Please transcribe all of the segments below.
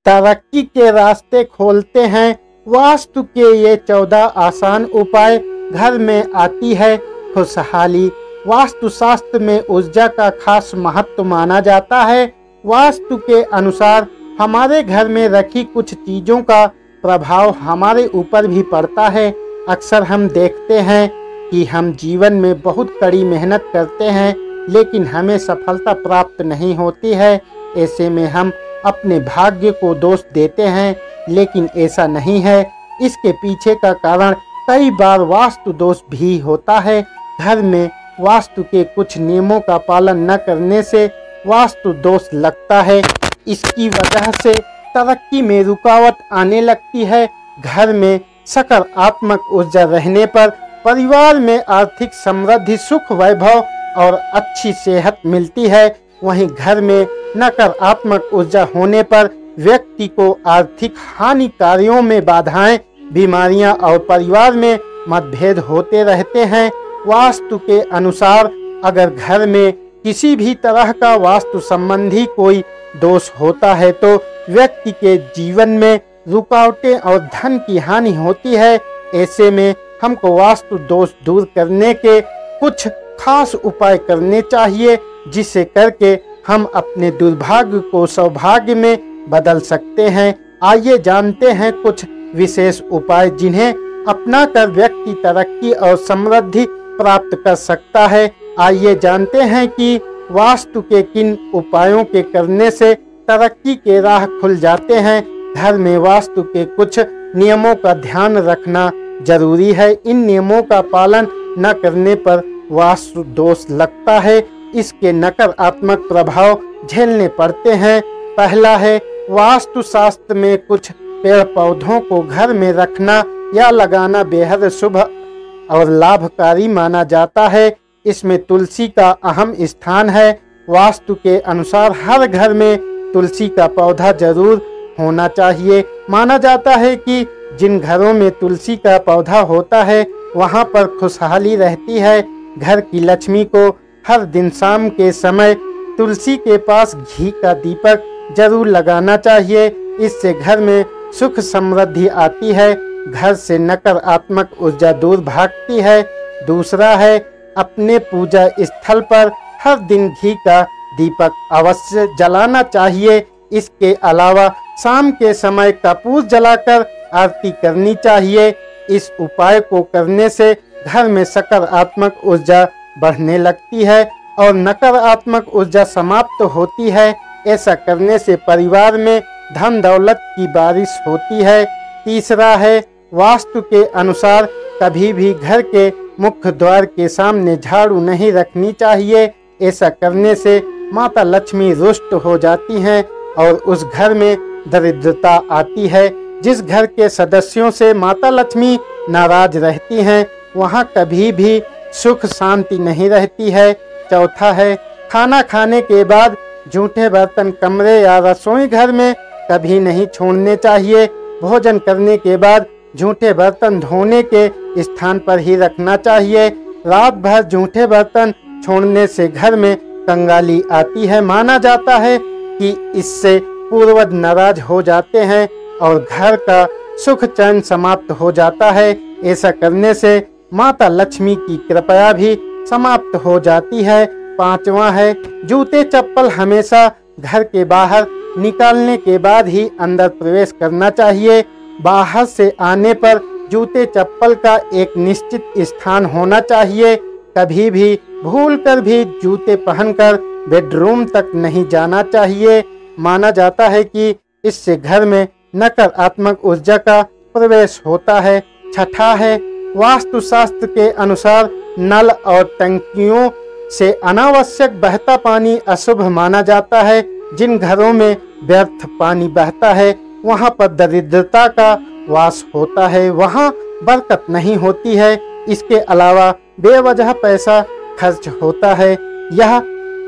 तरक्की के रास्ते खोलते हैं। वास्तु के ये 14 आसान उपाय घर में आती है खुशहाली। वास्तु शास्त्र में ऊर्जा का खास महत्व माना जाता है। वास्तु के अनुसार हमारे घर में रखी कुछ चीज़ों का प्रभाव हमारे ऊपर भी पड़ता है। अक्सर हम देखते हैं कि हम जीवन में बहुत कड़ी मेहनत करते हैं लेकिन हमें सफलता प्राप्त नहीं होती है। ऐसे में हम अपने भाग्य को दोष देते हैं, लेकिन ऐसा नहीं है। इसके पीछे का कारण कई बार वास्तु दोष भी होता है। घर में वास्तु के कुछ नियमों का पालन न करने से वास्तु दोष लगता है। इसकी वजह से तरक्की में रुकावट आने लगती है। घर में सकारात्मक ऊर्जा रहने पर परिवार में आर्थिक समृद्धि, सुख, वैभव और अच्छी सेहत मिलती है। वहीं घर में नकारात्मक ऊर्जा होने पर व्यक्ति को आर्थिक हानि, कार्यों में बाधाएं, बीमारियां और परिवार में मतभेद होते रहते हैं। वास्तु के अनुसार अगर घर में किसी भी तरह का वास्तु संबंधी कोई दोष होता है तो व्यक्ति के जीवन में रुकावटें और धन की हानि होती है। ऐसे में हमको वास्तु दोष दूर करने के कुछ खास उपाय करने चाहिए, जिसे करके हम अपने दुर्भाग्य को सौभाग्य में बदल सकते हैं। आइए जानते हैं कुछ विशेष उपाय जिन्हें अपनाकर व्यक्ति तरक्की और समृद्धि प्राप्त कर सकता है। आइए जानते हैं कि वास्तु के किन उपायों के करने से तरक्की के राह खुल जाते हैं। घर में वास्तु के कुछ नियमों का ध्यान रखना जरूरी है। इन नियमों का पालन न करने पर वास्तु दोष लगता है। इसके नकारात्मक प्रभाव झेलने पड़ते हैं। पहला है, वास्तु शास्त्र में कुछ पेड़ पौधों को घर में रखना या लगाना बेहद शुभ और लाभकारी माना जाता है। इसमें तुलसी का अहम स्थान है। वास्तु के अनुसार हर घर में तुलसी का पौधा जरूर होना चाहिए। माना जाता है कि जिन घरों में तुलसी का पौधा होता है वहां पर खुशहाली रहती है। घर की लक्ष्मी को हर दिन शाम के समय तुलसी के पास घी का दीपक जरूर लगाना चाहिए। इससे घर में सुख समृद्धि आती है, घर से नकारात्मक ऊर्जा दूर भागती है। दूसरा है, अपने पूजा स्थल पर हर दिन घी का दीपक अवश्य जलाना चाहिए। इसके अलावा शाम के समय कपूर जलाकर आरती करनी चाहिए। इस उपाय को करने से घर में सकारात्मक ऊर्जा बढ़ने लगती है और नकारात्मक ऊर्जा समाप्त होती है। ऐसा करने से परिवार में धन दौलत की बारिश होती है। तीसरा है, वास्तु के अनुसार कभी भी घर के मुख्य द्वार के सामने झाड़ू नहीं रखनी चाहिए। ऐसा करने से माता लक्ष्मी रुष्ट हो जाती हैं और उस घर में दरिद्रता आती है। जिस घर के सदस्यों से माता लक्ष्मी नाराज रहती हैं वहां कभी भी सुख शांति नहीं रहती है। चौथा है, खाना खाने के बाद जूठे बर्तन कमरे या रसोई घर में कभी नहीं छोड़ने चाहिए। भोजन करने के बाद जूठे बर्तन धोने के स्थान पर ही रखना चाहिए। रात भर जूठे बर्तन छोड़ने से घर में कंगाली आती है। माना जाता है कि इससे पूर्वज नाराज हो जाते हैं और घर का सुख चैन समाप्त हो जाता है। ऐसा करने से माता लक्ष्मी की कृपा भी समाप्त हो जाती है। पांचवा है, जूते चप्पल हमेशा घर के बाहर निकालने के बाद ही अंदर प्रवेश करना चाहिए। बाहर से आने पर जूते चप्पल का एक निश्चित स्थान होना चाहिए। कभी भी भूलकर भी जूते पहनकर बेडरूम तक नहीं जाना चाहिए। माना जाता है कि इससे घर में नकारात्मक ऊर्जा का प्रवेश होता है। छठा है, वास्तुशास्त्र के अनुसार नल और टंकियों से अनावश्यक बहता पानी अशुभ माना जाता है। जिन घरों में व्यर्थ पानी बहता है वहां पर दरिद्रता का वास होता है, वहां बरकत नहीं होती है। इसके अलावा बेवजह पैसा खर्च होता है। यह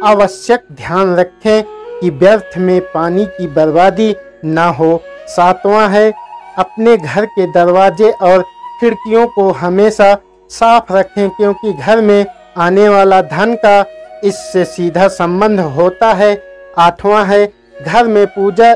आवश्यक ध्यान रखें कि व्यर्थ में पानी की बर्बादी ना हो। सातवां है, अपने घर के दरवाजे और खिड़कियों को हमेशा साफ रखें क्योंकि घर में आने वाला धन का इससे सीधा संबंध होता है। आठवां है, घर में पूजा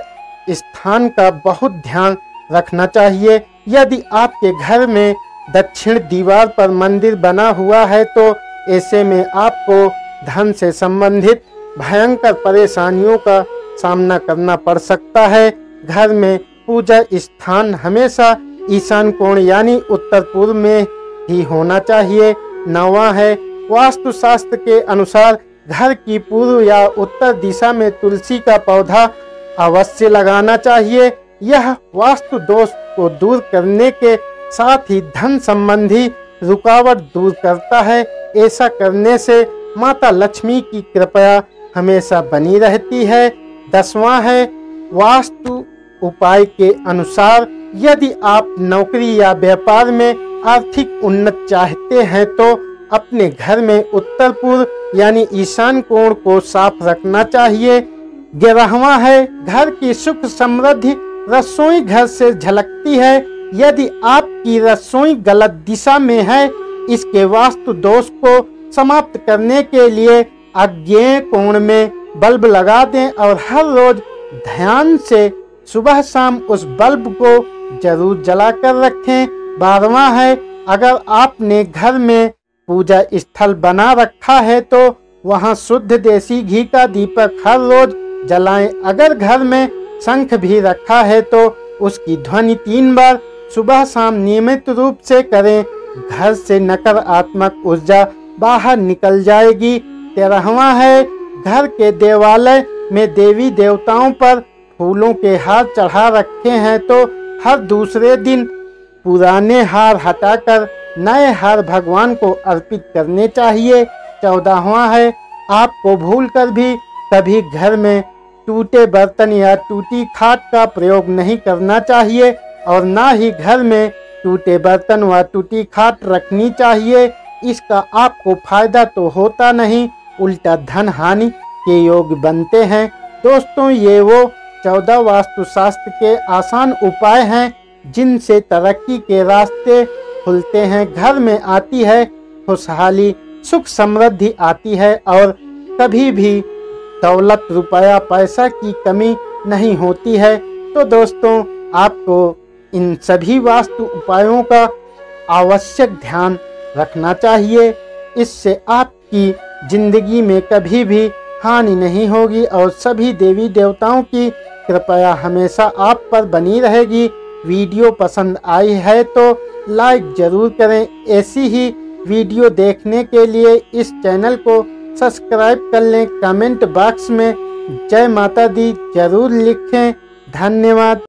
स्थान का बहुत ध्यान रखना चाहिए। यदि आपके घर में दक्षिण दीवार पर मंदिर बना हुआ है तो ऐसे में आपको धन से संबंधित भयंकर परेशानियों का सामना करना पड़ सकता है। घर में पूजा स्थान हमेशा ईशान कोण यानी उत्तर पूर्व में ही होना चाहिए। 9वां है, वास्तुशास्त्र के अनुसार घर की पूर्व या उत्तर दिशा में तुलसी का पौधा अवश्य लगाना चाहिए। यह वास्तु दोष को दूर करने के साथ ही धन संबंधी रुकावट दूर करता है। ऐसा करने से माता लक्ष्मी की कृपा हमेशा बनी रहती है। 10वां है, वास्तु उपाय के अनुसार यदि आप नौकरी या व्यापार में आर्थिक उन्नति चाहते हैं तो अपने घर में उत्तर पूर्व यानी ईशान कोण को साफ रखना चाहिए। 11वां है, घर की सुख समृद्धि रसोई घर से झलकती है। यदि आपकी रसोई गलत दिशा में है, इसके वास्तु दोष को समाप्त करने के लिए आग्नेय कोण में बल्ब लगा दें और हर रोज ध्यान से सुबह शाम उस बल्ब को जरूर जलाकर रखें। 12वां है, अगर आपने घर में पूजा स्थल बना रखा है तो वहां शुद्ध देसी घी का दीपक हर रोज जलाएं। अगर घर में शंख भी रखा है तो उसकी ध्वनि 3 बार सुबह शाम नियमित रूप से करें। घर से नकारात्मक ऊर्जा बाहर निकल जाएगी। 13वां है, घर के देवालय में देवी देवताओं पर फूलों के हार चढ़ा रखे हैं तो हर दूसरे दिन पुराने हार हटाकर नए हार भगवान को अर्पित करने चाहिए। 14वां है, आपको भूलकर भी कभी घर में टूटे बर्तन या टूटी खाट का प्रयोग नहीं करना चाहिए और ना ही घर में टूटे बर्तन व टूटी खाट रखनी चाहिए। इसका आपको फायदा तो होता नहीं, उल्टा धन हानि के योग बनते हैं। दोस्तों, ये वो 14 वास्तुशास्त्र के आसान उपाय हैं जिनसे तरक्की के रास्ते खुलते हैं। घर में आती है खुशहाली, सुख समृद्धि आती है और कभी भी दौलत रुपया पैसा की कमी नहीं होती है। तो दोस्तों, आपको इन सभी वास्तु उपायों का आवश्यक ध्यान रखना चाहिए। इससे आपकी जिंदगी में कभी भी हानि नहीं होगी और सभी देवी देवताओं की कृपया हमेशा आप पर बनी रहेगी। वीडियो पसंद आई है तो लाइक जरूर करें। ऐसी ही वीडियो देखने के लिए इस चैनल को सब्सक्राइब कर लें। कमेंट बॉक्स में जय माता दी जरूर लिखें। धन्यवाद।